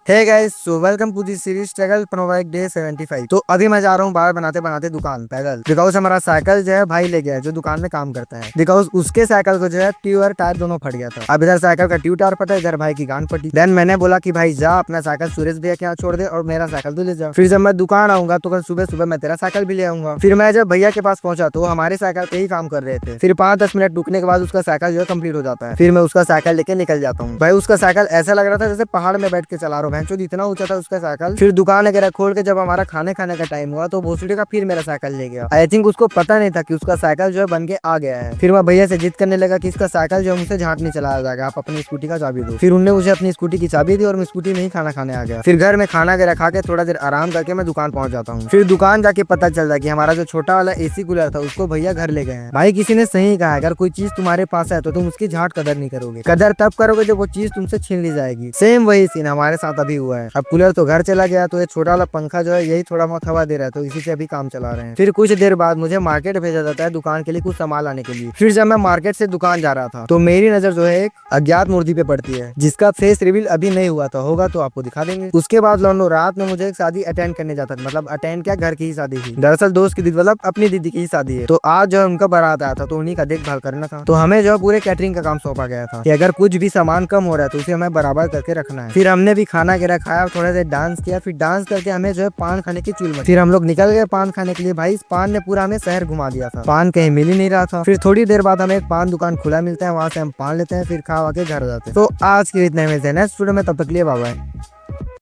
Hey guys, so welcome to the series struggle provide day 75। तो अभी मैं जा रहा हूँ बाहर बनाते बनाते दुकान पैदल, बिकॉज हमारा साइकिल जो है भाई ले गया है जो दुकान में काम करता है। बिकॉज उसके साइकिल को जो है ट्यूब और टायर दोनों फट गया था। अब इधर साइकिल का ट्यूब टायर फटा, इधर भाई की गांड फटी। देन मैंने बोला कि भाई जा अपना साइकिल सुरेश भैया के यहाँ छोड़ दे और मेरा साइकिल तो ले जा। फिर जब मैं दुकान आऊंगा तो कल सुबह सुबह मैं तेरा साइकिल भी ले आऊंगा। फिर मैं जब भैया के पास पहुंचा तो हमारे साइकिल पे ही काम कर रहे थे। फिर 5-10 मिनट रुकने के बाद उसका साइकिल जो है कंप्लीट हो जाता है। फिर मैं उसका साइकिल लेके निकल जाता हूँ। भाई उसका साइकिल ऐसा लग रहा था जैसे पहाड़ में बैठ के चला रहा हूँ, इतना ऊंचा था उसका साइकिल। फिर दुकान वगैरह खोल के जब हमारा खाने खाने का टाइम हुआ तो भोसड़ी का फिर मेरा साइकिल ले गया। आई थिंक उसको पता नहीं था कि उसका साइकिल जो है बन के आ गया है। फिर मैं भैया से जिद करने लगा कि इसका साइकिल जो है मुझसे झाट नहीं चलाया जाएगा, आप अपनी स्कूटी का चाबी दो। फिर उन्होंने मुझे अपनी स्कूटी की चाबी दी और मैं स्कूटी में ही खाना खाने आ गया। फिर घर में खाना वगैरह खा के थोड़ा देर आराम करके मैं दुकान पहुंच जाता हूँ। फिर दुकान जाके पता चलता कि हमारा जो छोटा वाला एसी कूलर था उसको भैया घर ले गए हैं। भाई किसी ने सही कहा, अगर कोई चीज तुम्हारे पास है तो तुम उसकी झाट कदर नहीं करोगे, कदर तब करोगे जब वो चीज तुमसे छीन ली जाएगी। सेम वही सीन हमारे साथ अभी हुआ है। अब कूलर तो घर चला गया तो ये छोटा वाला पंखा जो है यही थोड़ा बहुत हवा दे रहा है, तो इसी से अभी काम चला रहे हैं। फिर कुछ देर बाद मुझे मार्केट भेजा जाता है दुकान के लिए कुछ सामान लाने के लिए। फिर जब मैं मार्केट से दुकान जा रहा था तो मेरी नजर जो है एक अज्ञात मूर्ति पे पड़ती है, जिसका फेस रिवील अभी नहीं हुआ था, होगा तो आपको दिखा देंगे। उसके बाद लौंडो रात में मुझे एक शादी अटेंड करने जाता था, मतलब अटेंड क्या, घर की ही शादी थी। दरअसल दोस्त की दीदी, मतलब अपनी दीदी की ही शादी है। तो आज जो है उनका बारात आया था तो उन्हीं का देखभाल करना था। तो हमें जो पूरे कैटरिंग का काम सौंपा गया था कि अगर कुछ भी सामान कम हो रहा है तो उसे हमें बराबर करके रखना है। फिर हमने भी खाना वगैरह खाया, थोड़ा देर डांस किया, फिर डांस करके हमें जो है पान खाने की चुल मची। फिर हम लोग निकल गए पान खाने के लिए। भाई इस पान ने पूरा हमें शहर घुमा दिया था, पान कहीं मिल ही नहीं रहा था। फिर थोड़ी देर बाद हमें एक पान दुकान खुला मिलता है, वहां से हम पान लेते हैं, फिर खा के घर जाते हैं। तो आज के इतने में नेक्स्ट वीडियो में, तब तक लिए बाय बाय।